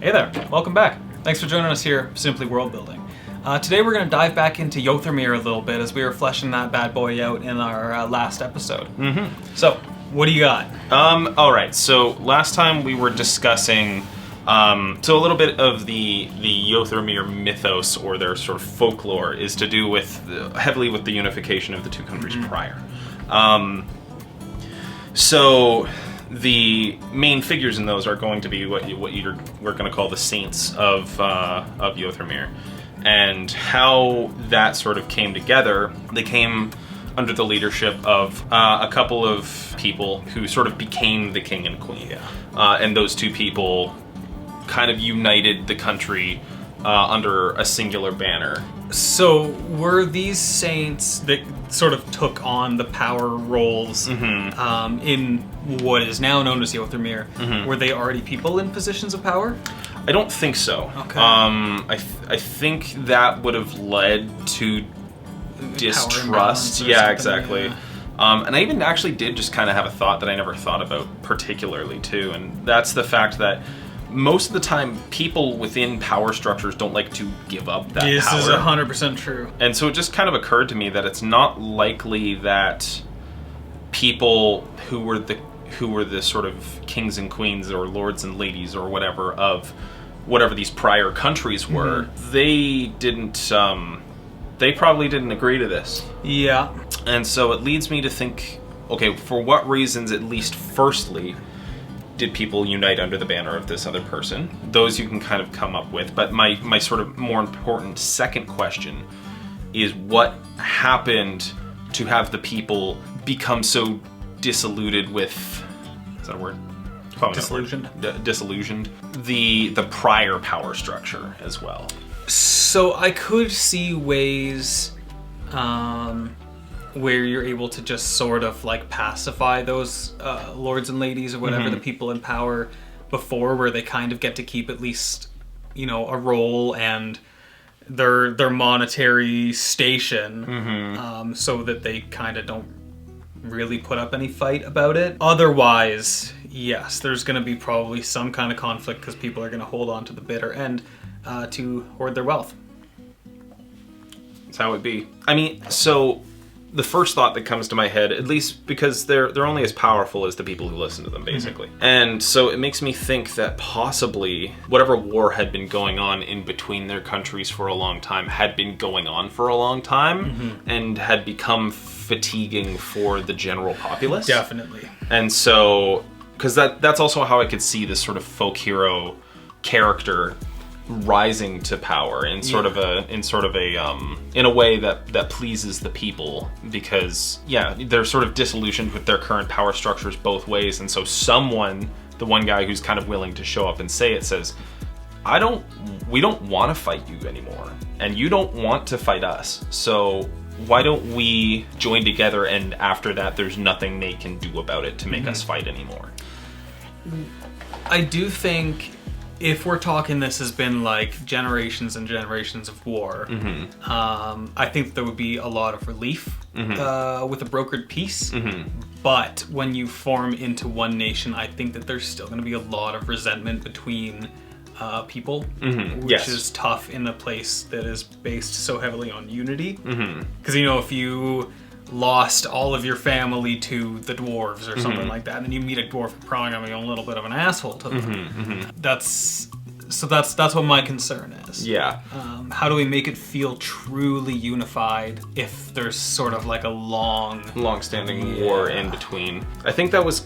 Hey there, welcome back. Thanks for joining us here, Simply Worldbuilding. Today we're going to dive back into Yothurmiir a little bit as we were fleshing that bad boy out in our last episode. So, what do you got? Alright, so last time we were discussing so a little bit of the yothurmiir mythos, or their sort of folklore, is to do with heavily with the unification of the two countries prior. So the main figures in those are going to be what we're going to call the saints of Yothurmiir, and how that sort of came together. They came under the leadership of a couple of people who sort of became the king and queen, and those two people kind of united the country under a singular banner. So, were these saints that sort of took on the power roles in what is now known as Yothurmiir, were they already people in positions of power? I don't think so. Okay. I think that would have led to distrust. Yeah, exactly. Yeah. And I even actually did just kind of have a thought that I never thought about particularly too, and that's the fact that most of the time, people within power structures don't like to give up that power. This is 100% true. And so it just kind of occurred to me that it's not likely that people who were the sort of kings and queens or lords and ladies or whatever of whatever these prior countries were, they probably didn't agree to this. Yeah. And so it leads me to think, okay, for what reasons, at least firstly, did people unite under the banner of this other person? Those you can kind of come up with, but my sort of more important second question is what happened to have the people become so disillusioned with, is that a word? Disillusioned. Disillusioned. The prior power structure as well. So I could see ways where you're able to just sort of like pacify those lords and ladies or whatever, the people in power before, where they kind of get to keep at least, you know, a role and their monetary station, so that they kind of don't really put up any fight about it. Otherwise, yes, there's going to be probably some kind of conflict because people are going to hold on to the bitter end to hoard their wealth. That's how it be. I mean, so the first thought that comes to my head, at least because they're only as powerful as the people who listen to them, basically. And so it makes me think that possibly whatever war had been going on in between their countries for a long time had been going on for a long time and had become fatiguing for the general populace. Definitely. And so, because that's also how I could see this sort of folk hero character rising to power in sort of a in a way that pleases the people, because they're sort of disillusioned with their current power structures both ways, and so the one guy who's kind of willing to show up and say it, says, we don't want to fight you anymore, and you don't want to fight us, so why don't we join together, and after that there's nothing they can do about it to make us fight anymore. I do think if we're talking this has been like generations and generations of war, I think there would be a lot of relief with a brokered peace. But when you form into one nation, I think that there's still going to be a lot of resentment between people, which is tough in a place that is based so heavily on unity. Because, you know, if you lost all of your family to the dwarves or something like that, and then you meet a dwarf who's probably gonna be a little bit of an asshole to them. That's what my concern is. Yeah. How do we make it feel truly unified if there's sort of like a long-standing war in between? I think that's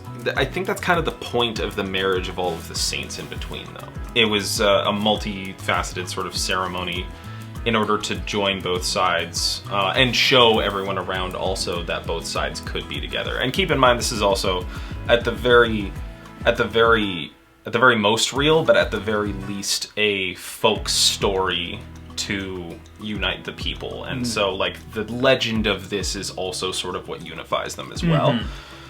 kind of the point of the marriage of all of the saints in between, though. It was a multifaceted sort of ceremony in order to join both sides and show everyone around also that both sides could be together. And keep in mind, this is also at the very most real, but at the very least a folk story to unite the people. And so like the legend of this is also sort of what unifies them as well.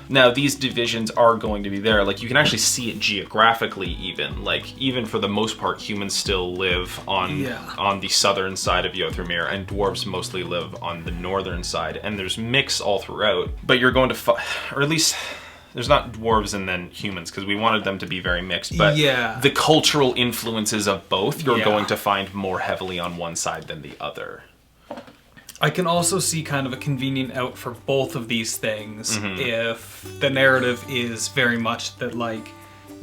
Now, these divisions are going to be there. Like, you can actually see it geographically even. Like, even for the most part, humans still live on the southern side of Yothurmiir, and dwarves mostly live on the northern side. And there's mix all throughout. But you're going to, or at least there's not dwarves and then humans, because we wanted them to be very mixed, but yeah, the cultural influences of both you're yeah, going to find more heavily on one side than the other. I can also see kind of a convenient out for both of these things Mm-hmm. if the narrative is very much that, like,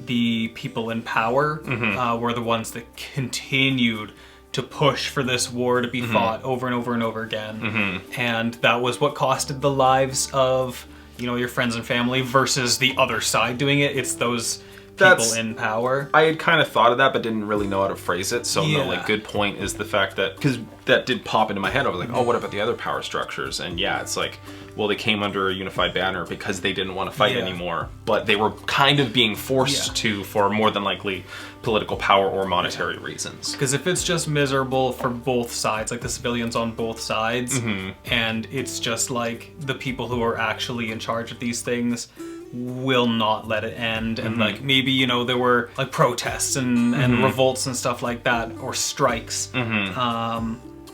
the people in power Mm-hmm. were the ones that continued to push for this war to be Mm-hmm. fought over and over and over again. And that was what costed the lives of, you know, your friends and family versus the other side doing it. It's those people in power. I had kind of thought of that, but didn't really know how to phrase it. So no, Yeah. like, good point is the fact that, because that did pop into my head. I was like, oh, what about the other power structures? And yeah, it's like, well, they came under a unified banner because they didn't want to fight Yeah. anymore, but they were kind of being forced Yeah. to for more than likely political power or monetary reasons. Because if it's just miserable for both sides, like the civilians on both sides, and it's just like the people who are actually in charge of these things will not let it end, and like maybe, you know, there were like protests and revolts and stuff like that, or strikes,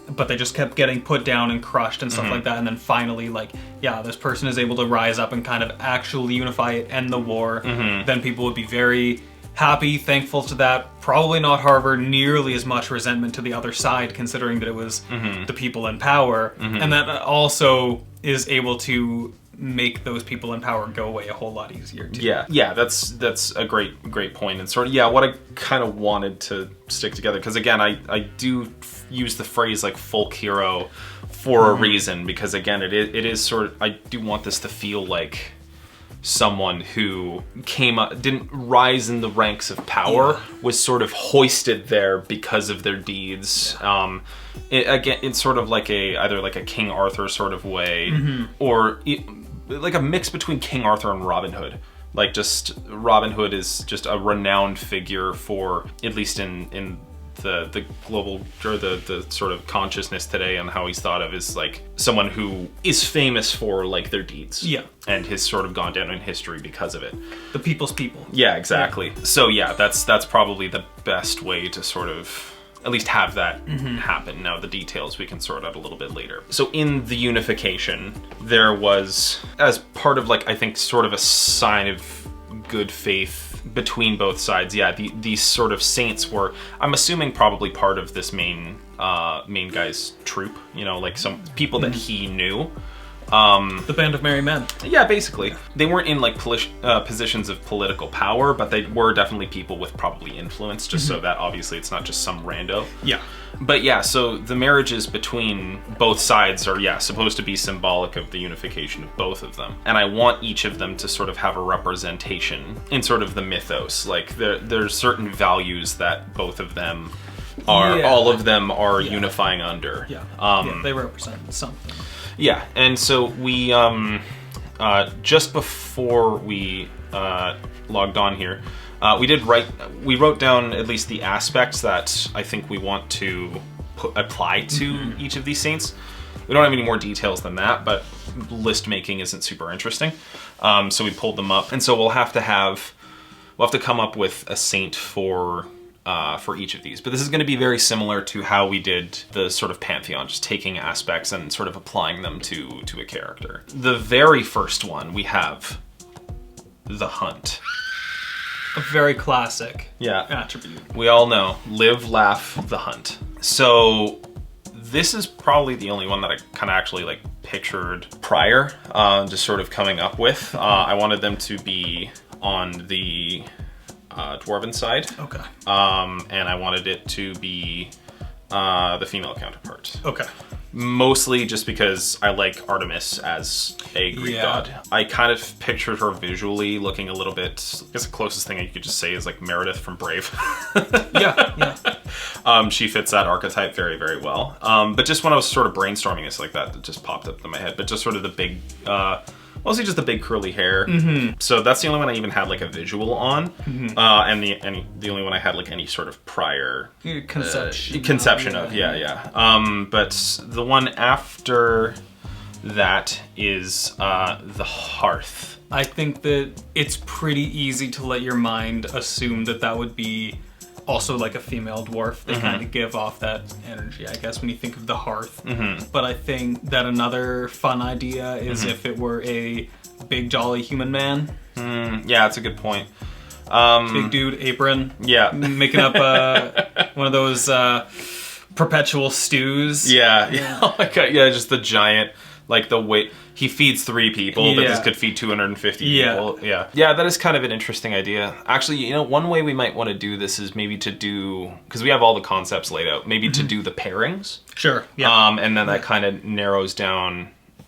but they just kept getting put down and crushed and stuff like that, and then finally, like, yeah, this person is able to rise up and kind of actually unify it, end the war, then people would be very happy, thankful to that, probably not harbor nearly as much resentment to the other side, considering that it was the people in power, and that also is able to make those people in power go away a whole lot easier too. Yeah, that's a great point, and sort of, yeah, what I kind of wanted to stick together, because again, I do use the phrase like folk hero for a reason, because again, it is sort of, I do want this to feel like someone who came up, didn't rise in the ranks of power, was sort of hoisted there because of their deeds. Again, it's sort of like either like a King Arthur sort of way, or like a mix between King Arthur and Robin Hood. Like, just Robin Hood is just a renowned figure for, at least in the global, or the sort of consciousness today, and how he's thought of as like someone who is famous for like their deeds. Yeah. And has sort of gone down in history because of it. The people's people. Yeah, exactly. So yeah, that's probably the best way to sort of at least have that happen. Now the details we can sort out a little bit later. So in the unification, there was, as part of like, I think sort of a sign of good faith between both sides, yeah, these sort of saints were, I'm assuming, probably part of this main guy's troop, you know, like some people that he knew. The Band of Merry Men. Yeah, basically. They weren't in like positions of political power, but they were definitely people with probably influence, just so that obviously it's not just some rando. Yeah. But yeah, so the marriages between both sides are, yeah, supposed to be symbolic of the unification of both of them. And I want each of them to sort of have a representation in sort of the mythos. Like, there's certain values that both of them are, all of them are unifying under. Yeah. They represent something. Yeah, and so we, just before we logged on here, we wrote down at least the aspects that I think we want to apply to each of these saints. We don't have any more details than that, but list making isn't super interesting. So we pulled them up, and so we'll have to come up with a saint for each of these. But this is going to be very similar to how we did the sort of pantheon, just taking aspects and sort of applying them to a character. The very first one, we have the hunt. A very classic Yeah. attribute. We all know, live, laugh, the hunt. So this is probably the only one that I kind of actually like pictured prior, just sort of coming up with. I wanted them to be on the dwarven side. Okay. And I wanted it to be the female counterpart. Okay. Mostly just because I like Artemis as a Greek god. I kind of pictured her visually looking a little bit, I guess the closest thing I could just say is like Meredith from Brave. Yeah. She fits that archetype very, very well. But just when I was sort of brainstorming this like that, it just popped up in my head. But just sort of the big, mostly just the big curly hair. So that's the only one I even had like a visual on. And the only one I had like any sort of prior conception of. Yeah. But the one after that is the hearth. I think that it's pretty easy to let your mind assume that would be also like a female dwarf. They kind of give off that energy, I guess, when you think of the hearth. But I think that another fun idea is if it were a big jolly human man. Yeah, that's a good point. Big dude, apron. Yeah. Making up one of those perpetual stews. Yeah. Oh my god, yeah, just the giant, like the weight. He feeds 3 people, but this could feed 250 people. Yeah. Yeah, that is kind of an interesting idea. Actually, you know, one way we might want to do this is maybe to do, because we have all the concepts laid out, maybe to do the pairings. Sure, yeah. And then that kind of narrows down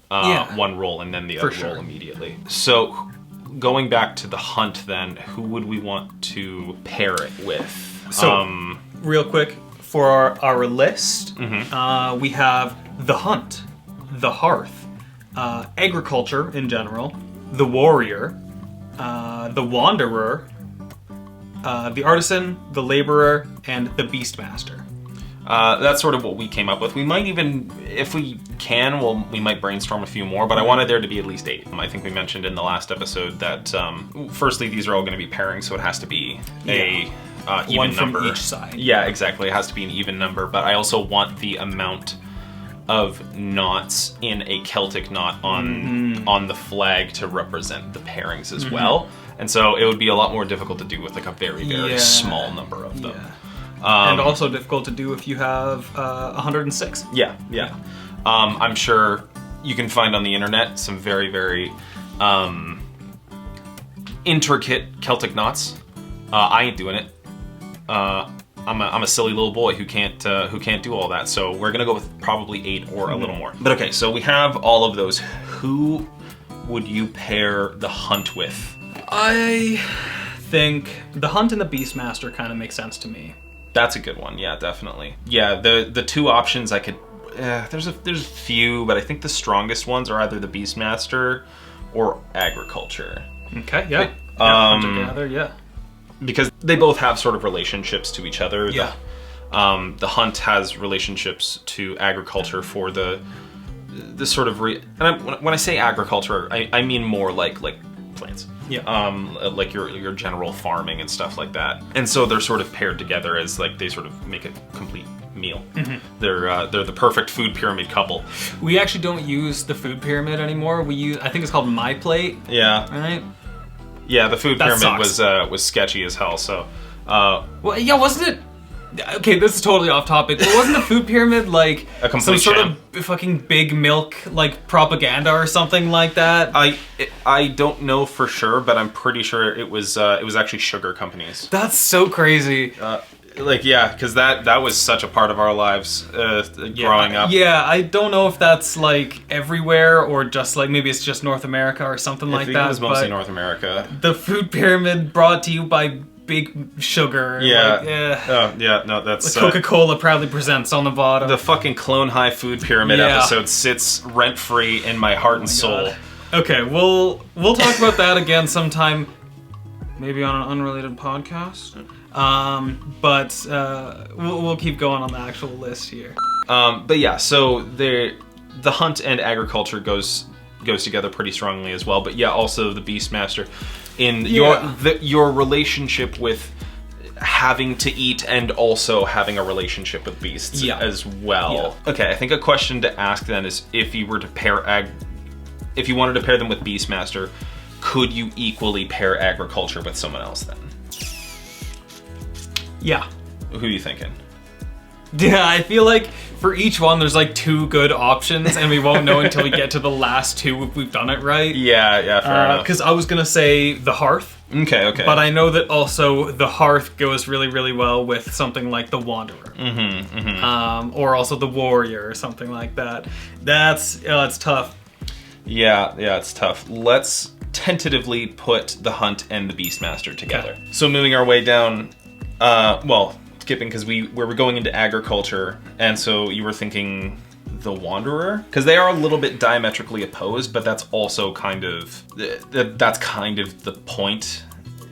one role and then the other role immediately. So going back to the hunt then, who would we want to pair it with? So, real quick, for our list, we have the hunt, the hearth, agriculture in general, the warrior, the wanderer, the artisan, the laborer, and the beastmaster. That's sort of what we came up with. We might even, if we can, we might brainstorm a few more, but I wanted there to be at least 8. I think we mentioned in the last episode that, firstly, these are all going to be pairings, so it has to be a even one number. from each side. Yeah, exactly. It has to be an even number, but I also want the amount of knots in a Celtic knot on the flag to represent the pairings as well. And so it would be a lot more difficult to do with like a very, very small number of them. And also difficult to do if you have 106. Yeah. I'm sure you can find on the internet some very, very intricate Celtic knots. I ain't doing it. I'm a silly little boy who can't do all that. So we're gonna go with probably 8 or a little more. But okay, so we have all of those. Who would you pair the hunt with? I think the hunt and the beastmaster kind of make sense to me. That's a good one. Yeah, definitely. Yeah, the 2 options I could. There's a few, but I think the strongest ones are either the beastmaster or agriculture. Okay. Yeah. Hunter-gatherer. Yeah. Because they both have sort of relationships to each other. Yeah. The hunt has relationships to agriculture for the sort of and when I say agriculture, I mean more like plants. Yeah. Like your general farming and stuff like that. And so they're sort of paired together as like they sort of make a complete meal. They're the perfect food pyramid couple. We actually don't use the food pyramid anymore. We use, I think it's called My Plate. Yeah. Right. Yeah, the food pyramid was sketchy as hell. So, well, yeah, wasn't it? Okay, this is totally off topic, but wasn't the food pyramid like a complete some sort sham? of fucking big milk like propaganda or something like that? I don't know for sure, but I'm pretty sure it was actually sugar companies. That's so crazy. Because that was such a part of our lives growing up. Yeah, I don't know if that's like everywhere or just like maybe it's just North America or something like that. I think it was mostly North America. The food pyramid brought to you by Big Sugar. No, that's Coca-Cola proudly presents on the bottom. The fucking Clone High food pyramid episode sits rent-free in my heart and soul. God. Okay, we'll talk about that again sometime, maybe on an unrelated podcast. But we'll keep going on the actual list here. But yeah, so the hunt and agriculture goes together pretty strongly as well. But yeah, also the Beastmaster in your relationship with having to eat and also having a relationship with beasts as well. Yeah. Okay, I think a question to ask then is if you were to if you wanted to pair them with Beastmaster, could you equally pair agriculture with someone else then? Yeah. Who are you thinking? Yeah, I feel like for each one there's like 2 good options and we won't know until we get to the last 2 if we've done it right. Yeah, fair enough. Because I was going to say the hearth. Okay. But I know that also the hearth goes really, really well with something like the wanderer. Or also the warrior or something like that. It's tough. Yeah, it's tough. Let's tentatively put the hunt and the Beastmaster together. Okay. So moving our way down, skipping because we were going into agriculture, and so you were thinking the wanderer, because they are a little bit diametrically opposed, but that's also kind of the point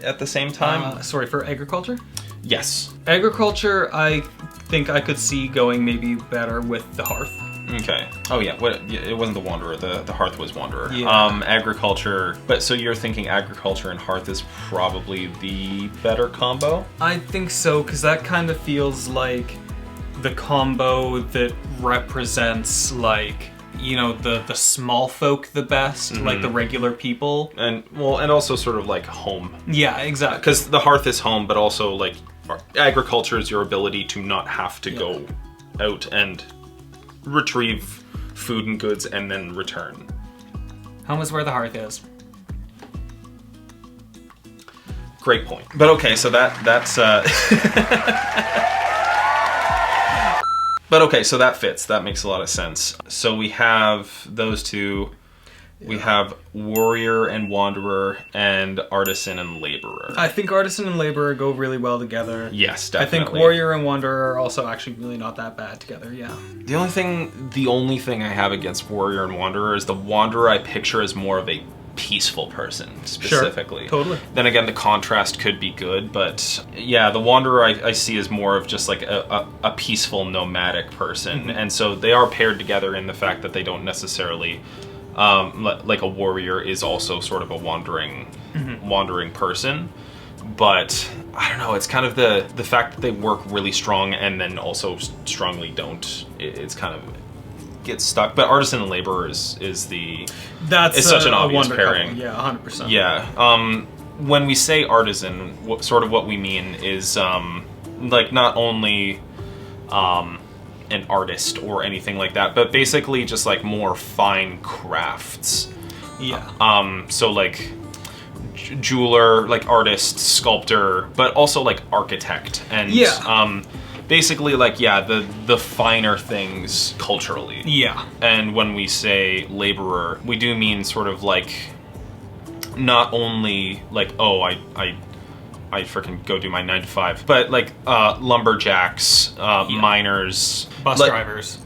at the same time. Sorry, for agriculture? Yes. Agriculture, I think I could see going maybe better with the hearth. Okay. Oh yeah. It wasn't the wanderer. The hearth was wanderer. Yeah. Agriculture. But so you're thinking agriculture and hearth is probably the better combo? I think so, because that kind of feels like the combo that represents like you know, the small folk the best, like the regular people. And also sort of like home. Yeah, exactly. Because the hearth is home, but also like agriculture is your ability to not have to go out and retrieve food and goods and then return. Home is where the hearth is. Great point. But okay, so that's But okay, so that fits. That makes a lot of sense. So we have those two. Yeah. We have warrior and wanderer and artisan and laborer. I think artisan and laborer go really well together. Yes, definitely. I think warrior and wanderer are also actually really not that bad together, yeah. The only thing I have against warrior and wanderer is the wanderer I picture as more of a peaceful person, specifically. Sure, totally. Then again, the contrast could be good, but yeah, the wanderer I see as more of just like a peaceful nomadic person, and so they are paired together in the fact that they don't necessarily, like a warrior is also sort of a wandering person, but I don't know, it's kind of the fact that they work really strong and then also strongly don't, it's kind of gets stuck. But artisan and laborer is such an obvious pairing. Couple. Yeah, 100%. Yeah. When we say artisan, what we mean is like not only an artist or anything like that, but basically just like more fine crafts. Yeah. So like jeweler, like artist, sculptor, but also like architect and basically, like, the finer things culturally. Yeah. And when we say laborer, we do mean sort of like, not only like, oh, I freaking go do my 9 to 5, but like lumberjacks, miners, bus drivers.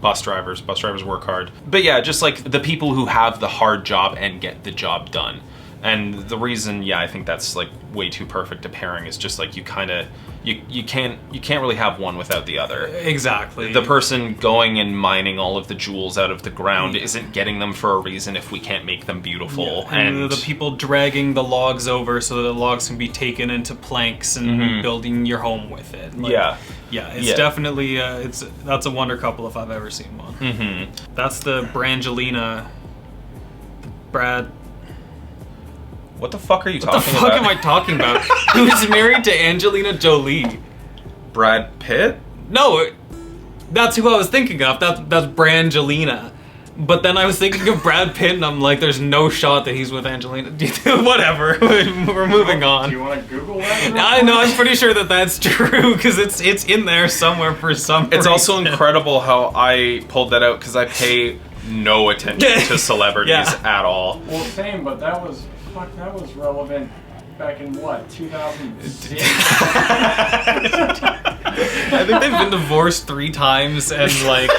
Bus drivers work hard. But yeah, just like the people who have the hard job and get the job done. And the reason, I think that's like way too perfect a pairing is just like you can't really have one without the other. Exactly. The person going and mining all of the jewels out of the ground isn't getting them for a reason if we can't make them beautiful. Yeah. And the people dragging the logs over so that the logs can be taken into planks and building your home with it. Like, it's definitely that's a wonder couple if I've ever seen one. That's the Brangelina. Brad. What the fuck are you talking about? What the fuck am I talking about? Who's married to Angelina Jolie? Brad Pitt? No, that's who I was thinking of. That's Brangelina. But then I was thinking of Brad Pitt, and I'm like, there's no shot that he's with Angelina. Whatever. We're moving on. Do you want to Google that? I know. I'm pretty sure that that's true because it's in there somewhere for some reason. It's also incredible how I pulled that out because I pay no attention to celebrities at all. Well, same, but that was relevant back in what, 2006? I think they've been divorced 3 times and like...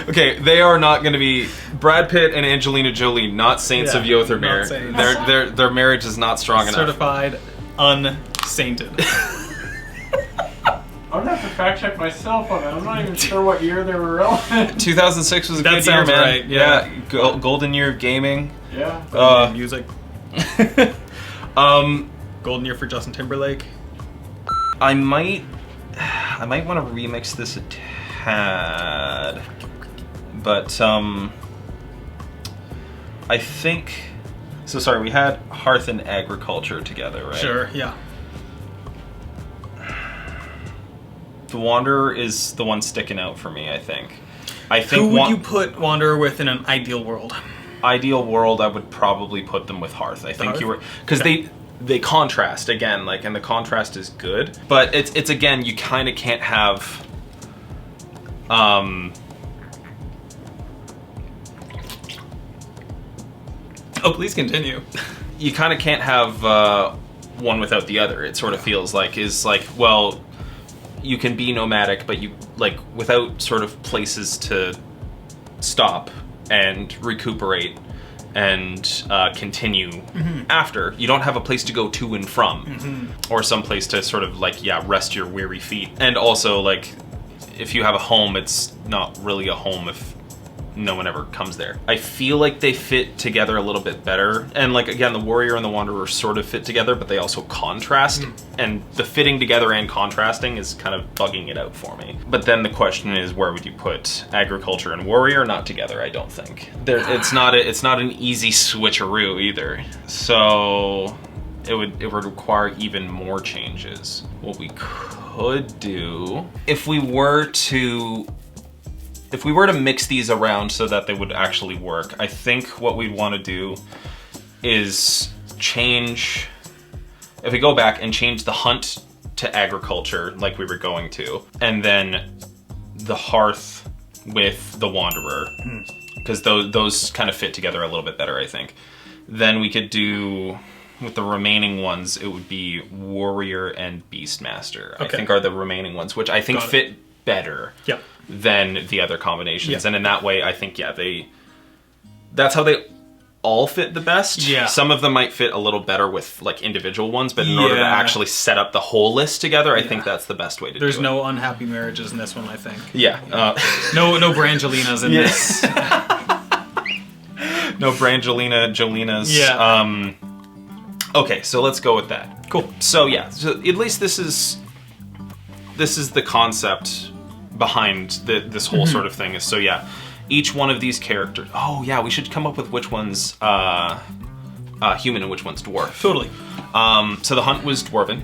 Okay, they are not going to be... Brad Pitt and Angelina Jolie, not saints of yothurmiir. Their marriage is not strong enough. Certified unsainted. I'm gonna have to fact check myself on that. I'm not even sure what year they were relevant. 2006 was a good year, man. Right, yeah. Golden year of gaming. Yeah. Music. Golden year for Justin Timberlake. I might want to remix this a tad, but I think so. Sorry, we had hearth and agriculture together, right? Sure. Yeah. The Wanderer is the one sticking out for me, I think. Who would you put Wanderer with in an ideal world? Ideal world, I would probably put them with Hearth. I think you were... Because they contrast, again, like, and the contrast is good. But it's again, you kind of can't have... Oh, please continue. You kind of can't have one without the other. It sort of feels like, well... You can be nomadic, but you, like, without sort of places to stop and recuperate and continue after. You don't have a place to go to and from, or some place to sort of, like, rest your weary feet. And also, like, if you have a home, it's not really a home if no one ever comes there. I feel like they fit together a little bit better. And like, again, the warrior and the wanderer sort of fit together, but they also contrast. And the fitting together and contrasting is kind of bugging it out for me. But then the question is, where would you put agriculture and warrior? Not together, I don't think. It's not an easy switcheroo either. So it would require even more changes. What we could do, if we were to mix these around so that they would actually work, I think what we'd want to do is change, if we go back and change the hunt to agriculture like we were going to, and then the hearth with the wanderer, because those kind of fit together a little bit better, I think. Then we could do, with the remaining ones, it would be warrior and beastmaster. I think are the remaining ones, which I think fit better than the other combinations. And in that way, I think, that's how they all fit the best. Some of them might fit a little better with like individual ones, but in order to actually set up the whole list together, I think that's the best way to do it. There's no unhappy marriages in this one, I think. No Brangelinas in this. No Brangelina, Jolinas. Okay, so let's go with that. Cool. So so at least this is the concept behind this whole sort of thing. Is each one of these characters. We should come up with which one's human and which one's dwarf. Totally. So the hunt was dwarven.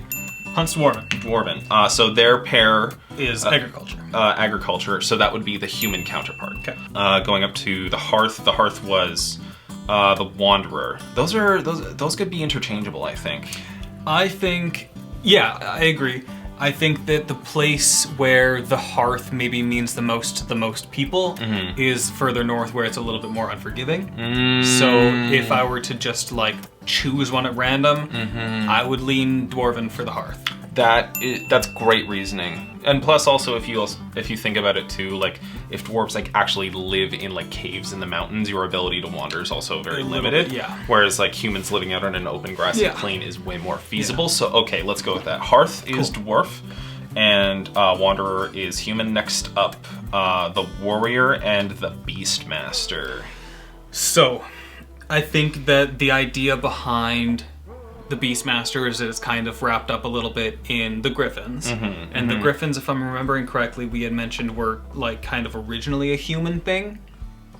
Hunt's dwarven. Dwarven. So their pair is agriculture. Agriculture. So that would be the human counterpart. Okay. Going up to the hearth. The hearth was the wanderer. Those could be interchangeable, I think. I think, I agree. I think that the place where the hearth maybe means the most to the most people is further north, where it's a little bit more unforgiving. So if I were to just like choose one at random, I would lean dwarven for the hearth. That's great reasoning. And plus also if you think about it too, like if dwarves like actually live in like caves in the mountains, your ability to wander is also very limited. Whereas like humans living out on an open grassy plain is way more feasible. So okay, let's go with that. Hearth is dwarf and wanderer is human. Next up, the warrior and the beastmaster. So I think that the idea behind the Beastmaster is that it's kind of wrapped up a little bit in the Griffins. And the Griffins, if I'm remembering correctly, we had mentioned were like kind of originally a human thing?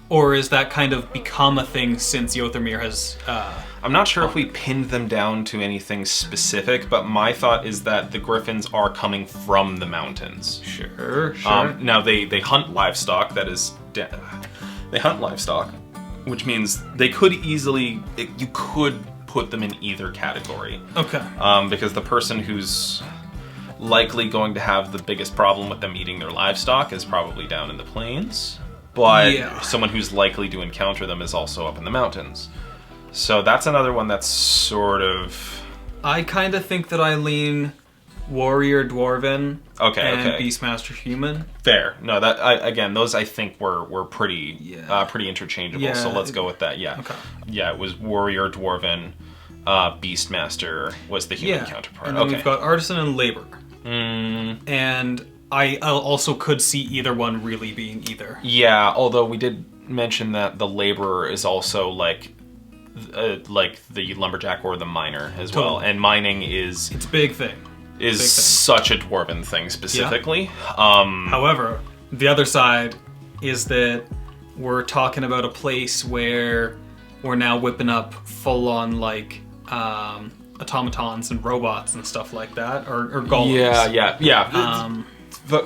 Or is that kind of become a thing since yothurmiir has... I'm not sure if we pinned them down to anything specific, but my thought is that the Griffins are coming from the mountains. Sure. Now they hunt livestock, that is... They hunt livestock, which means they could easily... You could put them in either category. Okay. Because the person who's likely going to have the biggest problem with them eating their livestock is probably down in the plains. But someone who's likely to encounter them is also up in the mountains. So that's another one that's sort of... I kind of think that I lean warrior dwarven and beastmaster human. Fair. No, again, those I think were pretty pretty interchangeable. So let's go with that. It was warrior dwarven, beastmaster was the human counterpart. And then we've got artisan and labor. And I also could see either one really being either. Yeah, although we did mention that the laborer is also like the lumberjack or the miner as well, and mining it's a big thing. Is such a dwarven thing specifically. However, the other side is that we're talking about a place where we're now whipping up full-on like automatons and robots and stuff like that, or golems.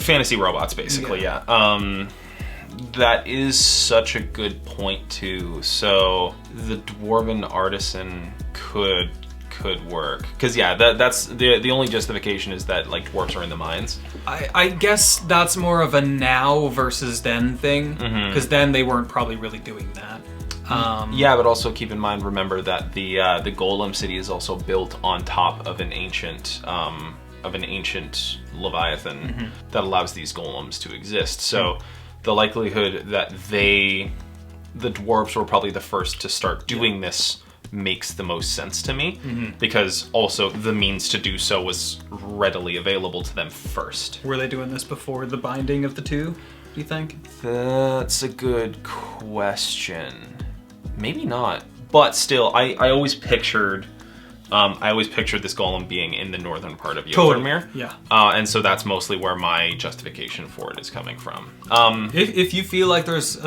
Fantasy robots, basically. That is such a good point too. So the dwarven artisan could work, because that's the only justification is that like dwarves are in the mines. I guess that's more of a now versus then thing, because then they weren't probably really doing that. But also keep in mind, remember that the golem city is also built on top of an ancient leviathan that allows these golems to exist. So the likelihood that the dwarves were probably the first to start doing this makes the most sense to me, because also the means to do so was readily available to them first. Were they doing this before the binding of the two? do you think? That's a good question. Maybe not. But still, I always pictured this golem being in the northern part of yothurmiir. Yeah. And so that's mostly where my justification for it is coming from. If you feel like there's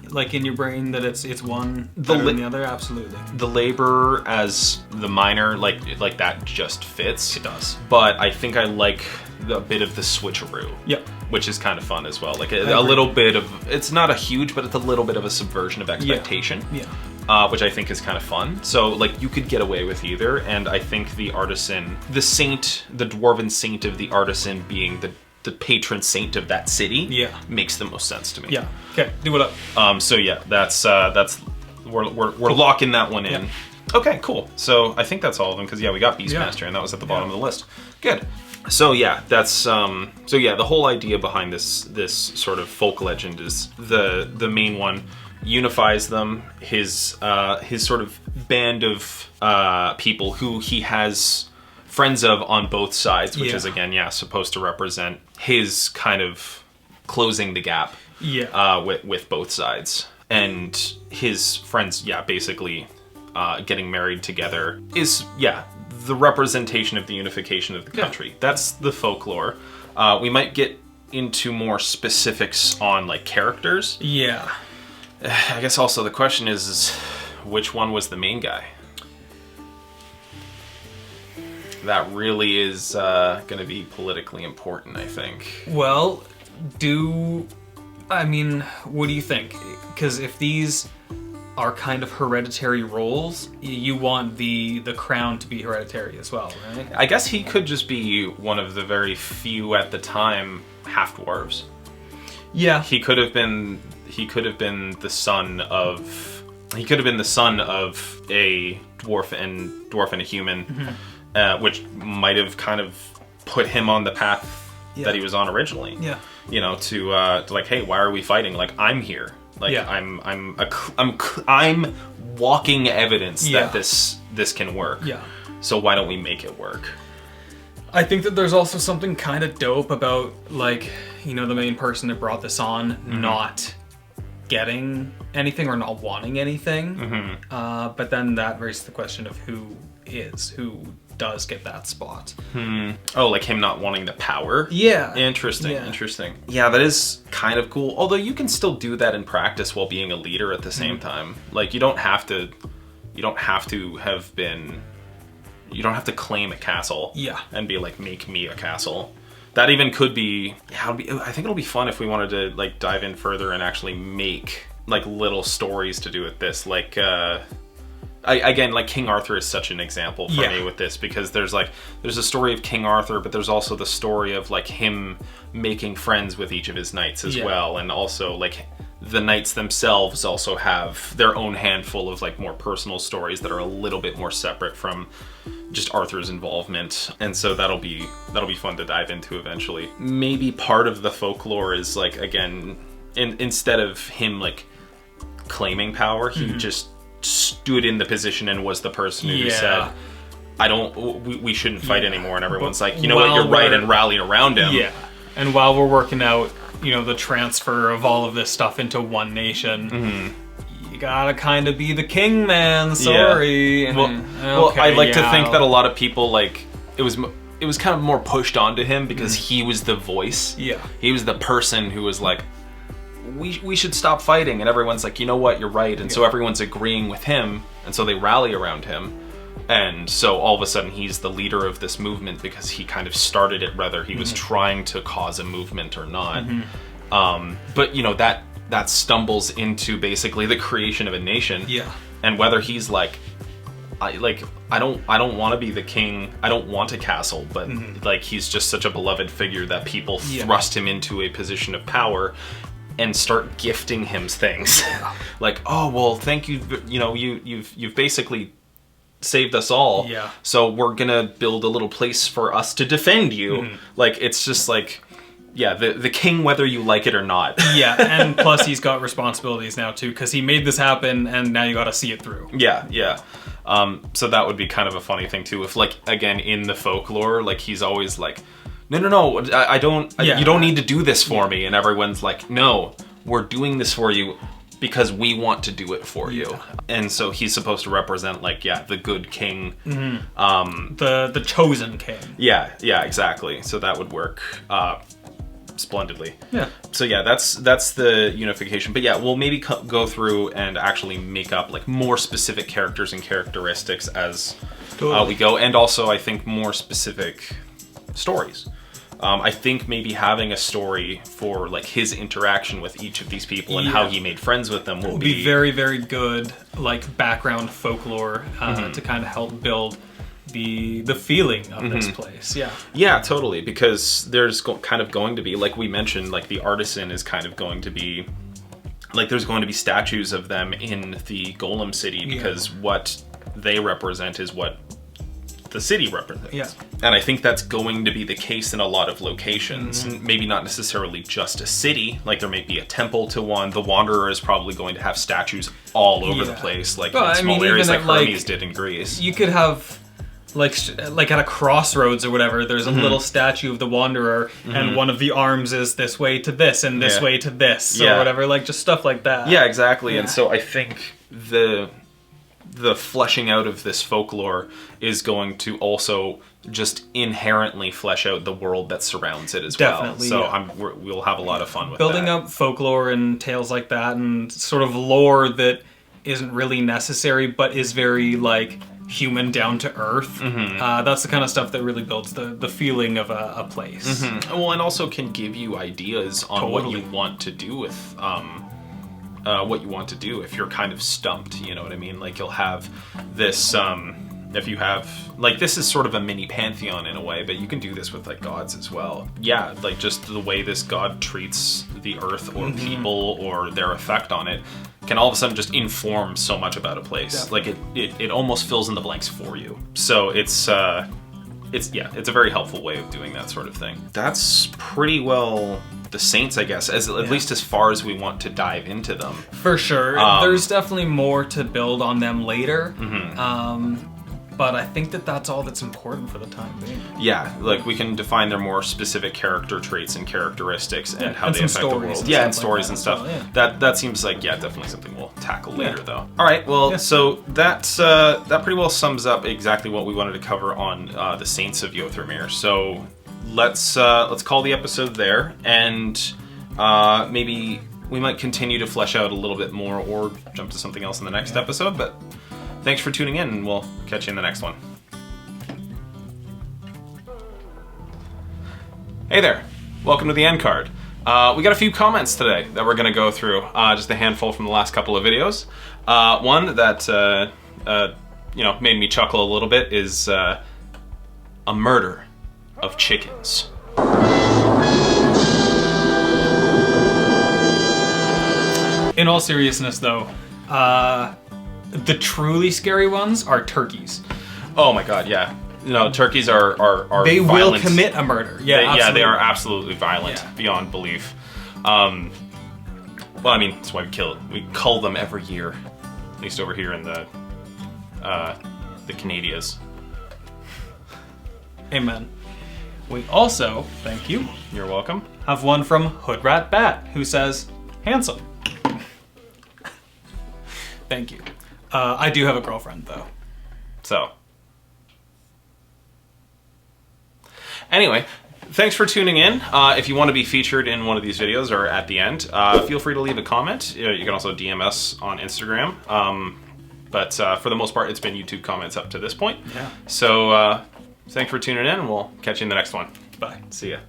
like in your brain that it's one better than the other, absolutely. The labor as the miner, like that just fits. It does. But I think I like a bit of the switcheroo. Yep. Which is kind of fun as well. Like a little bit of, it's not a huge, but it's a little bit of a subversion of expectation. Yeah. Which I think is kind of fun. So like you could get away with either, and I think the artisan, the saint, the dwarven saint of the artisan being the patron saint of that city, makes the most sense to me. Yeah. Okay. Do it up. So yeah, that's we're locking that one in. Yeah. Okay, cool. So I think that's all of them because we got Beastmaster and that was at the bottom of the list. Good. So yeah, that's the whole idea behind this sort of folk legend is the main one unifies them. His sort of band of people who he has friends of on both sides, which is again supposed to represent his kind of closing the gap with both sides, and his friends basically getting married together is the representation of the unification of the country. That's the folklore. We might get into more specifics on like characters. Yeah. I guess also the question is which one was the main guy? That really is going to be politically important, I think. Well, what do you think? Because if these are kind of hereditary roles, you want the crown to be hereditary as well, right? I guess he could just be one of the very few at the time half-dwarves. Yeah. He could have been the son of a dwarf and a human. Mm-hmm. Which might have kind of put him on the path that he was on originally. Yeah. You know, to like, hey, why are we fighting? Like, I'm here. Like, I'm walking evidence that this can work. Yeah. So why don't we make it work? I think that there's also something kind of dope about, like, the main person that brought this on not getting anything or not wanting anything. Mm-hmm. But then that raises the question of who does get that spot. Oh, like him not wanting the power? Yeah. Interesting. Yeah, that is kind of cool. Although you can still do that in practice while being a leader at the same time. Like you don't have to claim a castle and be like, make me a castle. That even could be, I think it'll be fun if we wanted to like dive in further and actually make like little stories to do with this. Like, again, like King Arthur is such an example for me with this, because there's a story of King Arthur, but there's also the story of like him making friends with each of his knights as well, and also like the knights themselves also have their own handful of like more personal stories that are a little bit more separate from just Arthur's involvement, and so that'll be fun to dive into eventually. Maybe part of the folklore is like, again, instead of him like claiming power, he just stood in the position and was the person who said, we shouldn't fight anymore, and everyone's like, you know what, you're right, and rallied around him. Yeah. And while we're working out, the transfer of all of this stuff into one nation, you gotta kind of be the king, man. Sorry. Yeah. Well, I'd like to think that a lot of people, like, it was kind of more pushed onto him because he was the voice. Yeah. He was the person who was like, we should stop fighting, and everyone's like, you know what, you're right, and so everyone's agreeing with him, and so they rally around him, and so all of a sudden he's the leader of this movement because he kind of started it, whether he was trying to cause a movement or not. But that stumbles into basically the creation of a nation. Yeah. And whether he's like, I don't want to be the king, I don't want a castle, but like he's just such a beloved figure that people thrust him into a position of power and start gifting him things. Like, oh well, thank you, you've basically saved us all. Yeah. So we're gonna build a little place for us to defend you. Like, it's just like, the king, whether you like it or not. Yeah, and plus he's got responsibilities now too, because he made this happen, and now you got to see it through. Yeah. So that would be kind of a funny thing too, if like, again, in the folklore, like he's always like no, I don't, Yeah. you don't need to do this for me. And everyone's like, no, we're doing this for you because we want to do it for you. And so he's supposed to represent, like, the good king. The chosen king. Yeah, exactly. So that would work splendidly. Yeah. So yeah, that's the unification. But yeah, we'll maybe go through and actually make up like more specific characters and characteristics as we go, and also I think more specific stories. I think maybe having a story for like his interaction with each of these people and how he made friends with them will be very, very good, like background folklore to kind of help build the feeling of this place. Yeah, totally, because there's kind of going to be, like we mentioned, like the artisan is kind of going to be like, there's going to be statues of them in the Golem city because what they represent is what the city represents. Yeah. And I think that's going to be the case in a lot of locations. Maybe not necessarily just a city, like there may be a temple to one. The Wanderer is probably going to have statues all over the place, like in small areas like Hermes did in Greece. You could have like at a crossroads or whatever, there's a little statue of the Wanderer, and one of the arms is this way to this and this way to this or whatever, like just stuff like that. Yeah, exactly. And so I think the fleshing out of this folklore is going to also just inherently flesh out the world that surrounds it as well. So we'll have a lot of fun with building up folklore and tales like that, and sort of lore that isn't really necessary but is very like human, down to earth. That's the kind of stuff that really builds the feeling of a place. Well, and also can give you ideas on what you want to do with what you want to do if you're kind of stumped, you know what I mean? Like you'll have this, if you have, like this is sort of a mini pantheon in a way, but you can do this with like gods as well. Yeah, like just the way this god treats the earth or people or their effect on it can all of a sudden just inform so much about a place. Definitely. Like it almost fills in the blanks for you. So it's a very helpful way of doing that sort of thing. That's pretty well the Saints, I guess, at least as far as we want to dive into them. For sure. There's definitely more to build on them later. But I think that's all that's important for the time being. Yeah, like we can define their more specific character traits and characteristics and how they affect the world. And stories and stuff. That seems like definitely something we'll tackle later though. All right, well, so that pretty well sums up exactly what we wanted to cover on the Saints of Yothurmiir. So let's call the episode there, and maybe we might continue to flesh out a little bit more or jump to something else in the next episode, but thanks for tuning in, and we'll catch you in the next one. Hey there, welcome to the end card. We got a few comments today that we're going to go through, just a handful from the last couple of videos. One that made me chuckle a little bit is a murder of chickens. In all seriousness, though, the truly scary ones are turkeys. Oh my god, yeah. No, turkeys are they violent. will commit a murder. Yeah, they are absolutely violent beyond belief. Well, I mean, that's why we cull them every year, at least over here in the Canadias. Amen. We also, thank you. You're welcome. Have one from Hoodrat Bat who says, "Handsome." Thank you. I do have a girlfriend, though. So. Anyway, thanks for tuning in. If you want to be featured in one of these videos or at the end, feel free to leave a comment. You can also DM us on Instagram. But for the most part, it's been YouTube comments up to this point. Yeah. So thanks for tuning in, and we'll catch you in the next one. Bye. See ya.